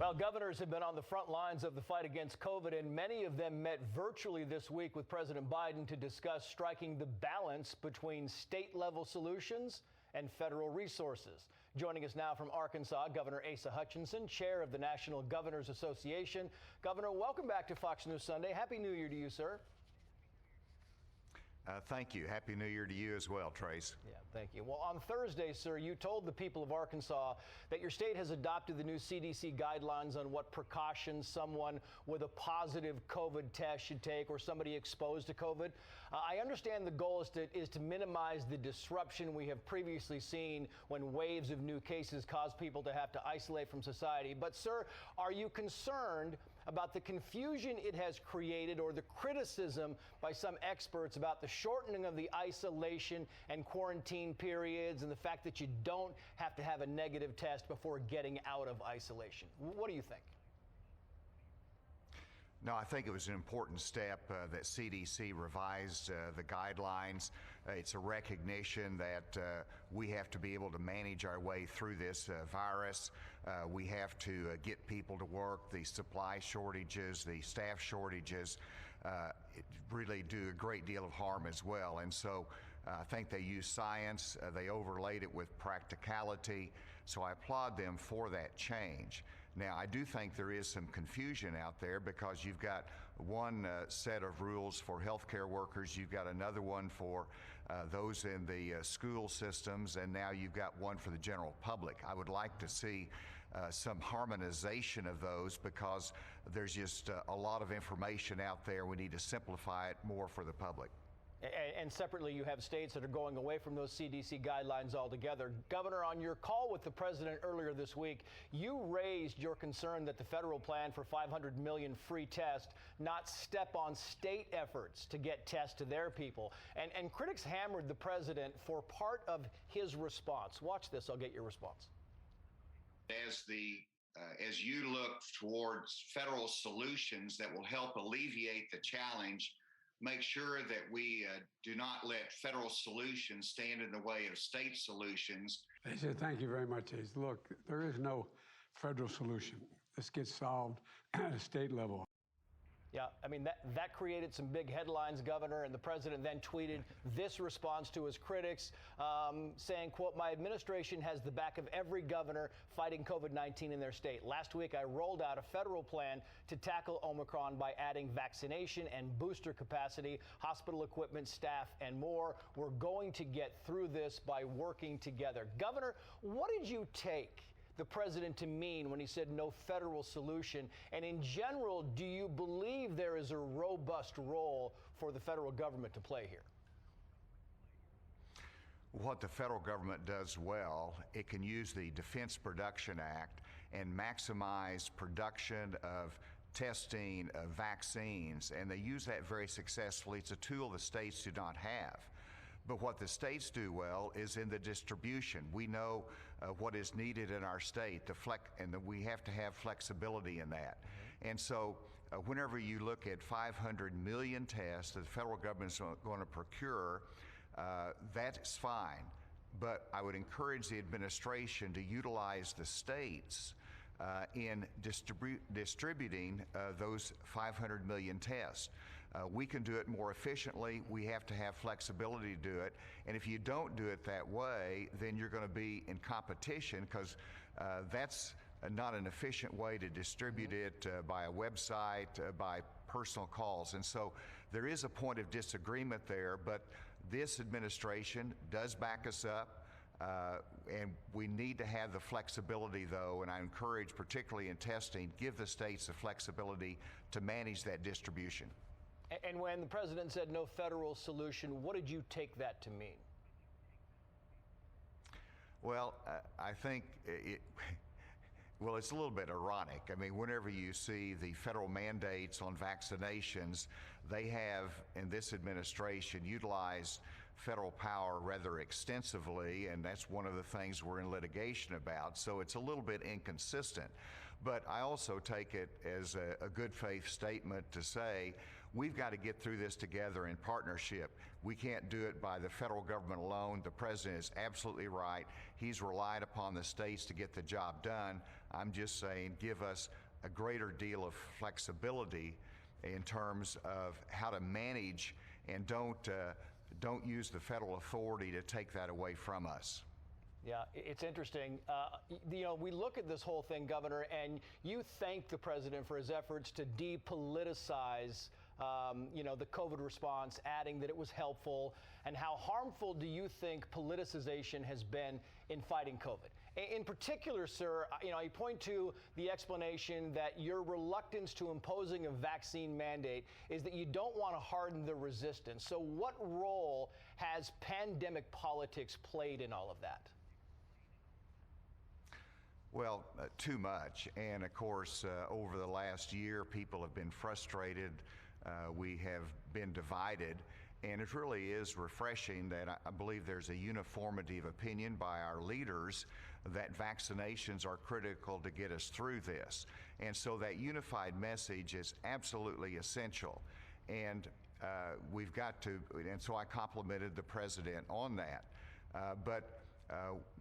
Well, governors have been on the front lines of the fight against COVID, and many of them met virtually this week with President Biden to discuss striking the balance between state-level solutions and federal resources. Joining us now from Arkansas, Governor Asa Hutchinson, chair of the National Governors Association. Governor, welcome back to Fox News Sunday. Happy New Year to you, sir. Thank you. Happy New Year to you as well, Trace. Yeah, thank you. Well, on Thursday, sir, you told the people of Arkansas that your state has adopted the new CDC guidelines on what precautions someone with a positive COVID test should take, or somebody exposed to COVID. I understand the goal is to minimize the disruption we have previously seen when waves of new cases cause people to have to isolate from society. But, sir, are you concerned about the confusion it has created, or the criticism by some experts about the shortening of the isolation and quarantine periods, and the fact that you don't have to have a negative test before getting out of isolation? What do you think? No, I think it was an important step that CDC revised the guidelines. It's a recognition that we have to be able to manage our way through this virus. We have to get people to work. The supply shortages, the staff shortages really do a great deal of harm as well. And so I think they used science, they overlaid it with practicality, so I applaud them for that change. Now, I do think there is some confusion out there because you've got one set of rules for healthcare workers, you've got another one for those in the school systems, and now you've got one for the general public. I would like to see some harmonization of those because there's just a lot of information out there. We need to simplify it more for the public. And separately, you have states that are going away from those CDC guidelines altogether. Governor, on your call with the president earlier this week, you raised your concern that the federal plan for 500 million free tests not step on state efforts to get tests to their people. And critics hammered the president for part of his response. Watch this. I'll get your response. As you look towards federal solutions that will help alleviate the challenge, make sure that we do not let federal solutions stand in the way of state solutions. They said, thank you very much, Ace. Look, there is no federal solution. This gets solved at a state level. Yeah, I mean, that created some big headlines, Governor, and the president then tweeted this response to his critics, saying, quote, "My administration has the back of every governor fighting COVID-19 in their state. Last week, I rolled out a federal plan to tackle Omicron by adding vaccination and booster capacity, hospital equipment, staff, and more. We're going to get through this by working together." Governor, what did you take the president to mean when he said no federal solution? And in general, do you believe there is a robust role for the federal government to play here? What the federal government does well, it can use the Defense Production Act and maximize production of testing, of vaccines, and they use that very successfully. It's a tool the states do not have. But what the states do well is in the distribution. We know what is needed in our state, and we have to have flexibility in that. And so whenever you look at 500 million tests that the federal government is going to procure, that's fine. But I would encourage the administration to utilize the states in distributing those 500 million tests. We can do it more efficiently. We have to have flexibility to do it. And if you don't do it that way, then you're going to be in competition, because that's not an efficient way to distribute it by a website, by personal calls. And so there is a point of disagreement there, but this administration does back us up. And we need to have the flexibility, though, and I encourage, particularly in testing, give the states the flexibility to manage that distribution. And when the president said no federal solution, what did you take that to mean? Well, I think it's a little bit ironic. I mean, whenever you see the federal mandates on vaccinations, they have, in this administration, utilized federal power rather extensively, and that's one of the things we're in litigation about. So it's a little bit inconsistent. But I also take it as a good faith statement to say we've got to get through this together in partnership. We can't do it by the federal government alone. The president is absolutely right. He's relied upon the states to get the job done. I'm just saying give us a greater deal of flexibility in terms of how to manage, and don't use the federal authority to take that away from us. Yeah, it's interesting. We look at this whole thing, Governor, and you thank the president for his efforts to de-politicize the COVID response, adding that it was helpful. And how harmful do you think politicization has been in fighting COVID? In particular, sir, you point to the explanation that your reluctance to imposing a vaccine mandate is that you don't want to harden the resistance. So what role has pandemic politics played in all of that? Well, too much. And of course, over the last year, people have been frustrated. We have been divided. And it really is refreshing that I believe there's a uniformity of opinion by our leaders that vaccinations are critical to get us through this. And so that unified message is absolutely essential. And we've got to, and so I complimented the president on that. But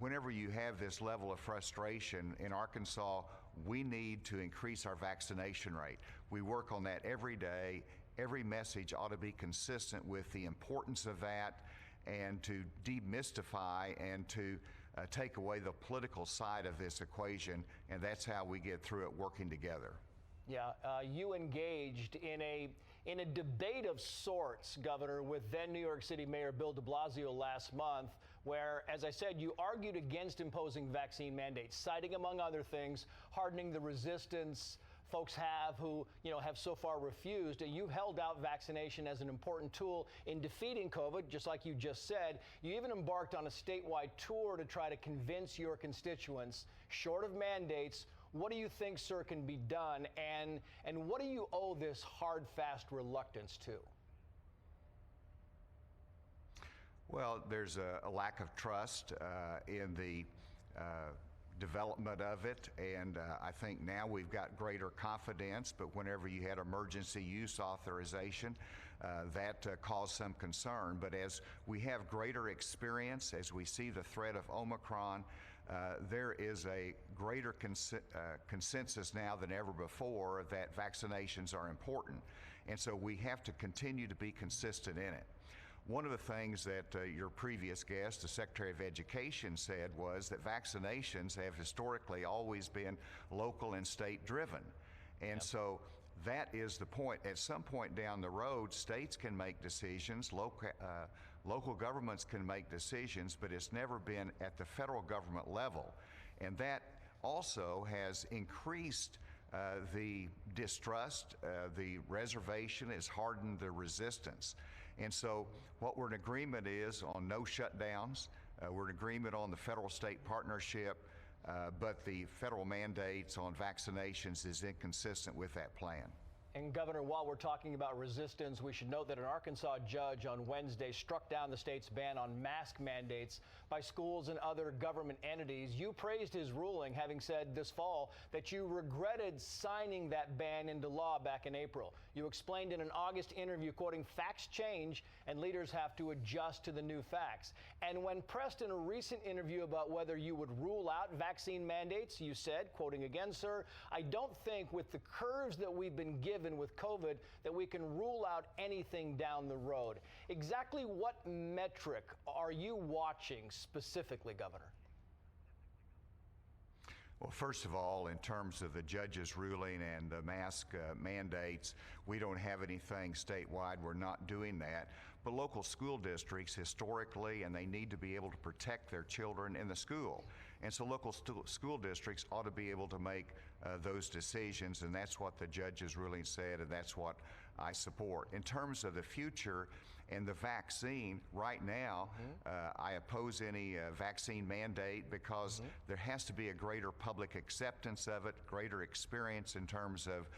whenever you have this level of frustration in Arkansas, we need to increase our vaccination rate. We work on that every day. Every message ought to be consistent with the importance of that, and to demystify and to take away the political side of this equation, and that's how we get through it, working together. Yeah, you engaged in a debate of sorts, Governor, with then New York City Mayor Bill de Blasio last month, where, as I said, you argued against imposing vaccine mandates, citing, among other things, hardening the resistance folks have who, have so far refused. And you've held out vaccination as an important tool in defeating COVID, just like you just said. You even embarked on a statewide tour to try to convince your constituents, short of mandates. What do you think, sir, can be done? And what do you owe this hard, fast reluctance to? Well, there's a lack of trust in the development of it, and I think now we've got greater confidence, but whenever you had emergency use authorization, that caused some concern. But as we have greater experience, as we see the threat of Omicron, there is a greater consensus now than ever before that vaccinations are important. And so we have to continue to be consistent in it. One of the things that your previous guest, the Secretary of Education, said was that vaccinations have historically always been local and state driven. And so that is the point. At some point down the road, states can make decisions, local governments can make decisions, but it's never been at the federal government level. And that also has increased the distrust, the reservation, has hardened the resistance. And so what we're in agreement is on no shutdowns. We're in agreement on the federal-state partnership, but the federal mandates on vaccinations is inconsistent with that plan. And Governor, while we're talking about resistance, we should note that an Arkansas judge on Wednesday struck down the state's ban on mask mandates by schools and other government entities. You praised his ruling, having said this fall that you regretted signing that ban into law back in April. You explained in an August interview, quoting, "Facts change and leaders have to adjust to the new facts." And when pressed in a recent interview about whether you would rule out vaccine mandates, you said, quoting again, "Sir, I don't think with the curves that we've been given with COVID that we can rule out anything down the road." Exactly what metric are you watching specifically, Governor? Well, first of all, in terms of the judge's ruling and the mask mandates, we don't have anything statewide. We're not doing that. But local school districts historically, and they need to be able to protect their children in the school. And so local school districts ought to be able to make those decisions, and that's what the judge's ruling said, and that's what I support. In terms of the future and the vaccine, right now, I oppose any vaccine mandate because there has to be a greater public acceptance of it, greater experience in terms of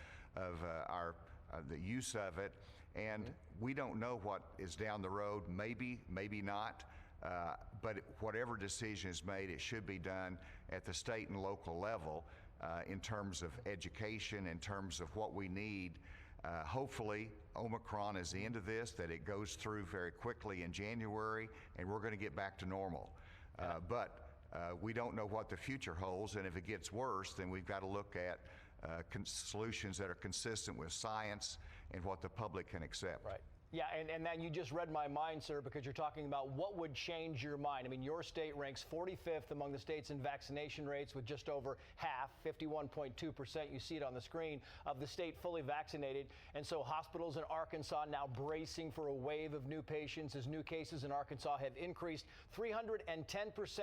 the use of it, and we don't know what is down the road, maybe not. But whatever decision is made, it should be done at the state and local level in terms of education, in terms of what we need. Hopefully, Omicron is the end of this, that it goes through very quickly in January, and we're going to get back to normal. But We don't know what the future holds, and if it gets worse, then we've got to look at solutions that are consistent with science and what the public can accept. Right. Yeah, and then you just read my mind, sir, because you're talking about what would change your mind. I mean, your state ranks 45th among the states in vaccination rates, with just over half, 51.2%, you see it on the screen, of the state fully vaccinated. And so hospitals in Arkansas now bracing for a wave of new patients as new cases in Arkansas have increased 310%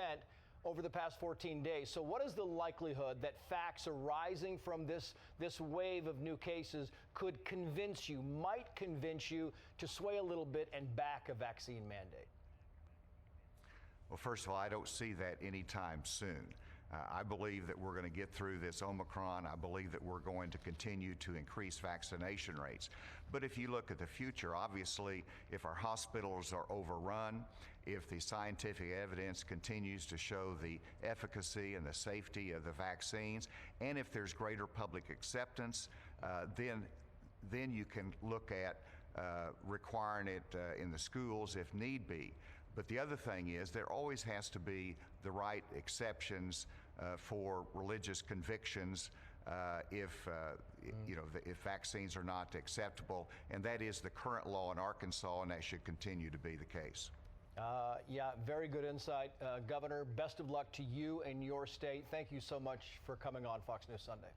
over the past 14 days. So what is the likelihood that facts arising from this wave of new cases could might convince you to sway a little bit and back a vaccine mandate? Well, first of all, I don't see that anytime soon. I believe that we're going to get through this Omicron. I believe that we're going to continue to increase vaccination rates. But if you look at the future, obviously, if our hospitals are overrun, if the scientific evidence continues to show the efficacy and the safety of the vaccines, and if there's greater public acceptance, then you can look at requiring it in the schools if need be. But the other thing is there always has to be the right exceptions for religious convictions if vaccines are not acceptable, and that is the current law in Arkansas, and that should continue to be the case. Yeah, very good insight. Governor, best of luck to you and your state. Thank you so much for coming on Fox News Sunday.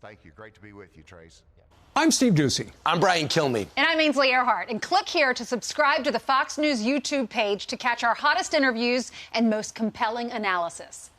Thank you. Great to be with you, Trace. Yeah. I'm Steve Ducey. I'm Brian Kilmeade. And I'm Ainsley Earhart. And click here to subscribe to the Fox News YouTube page to catch our hottest interviews and most compelling analysis.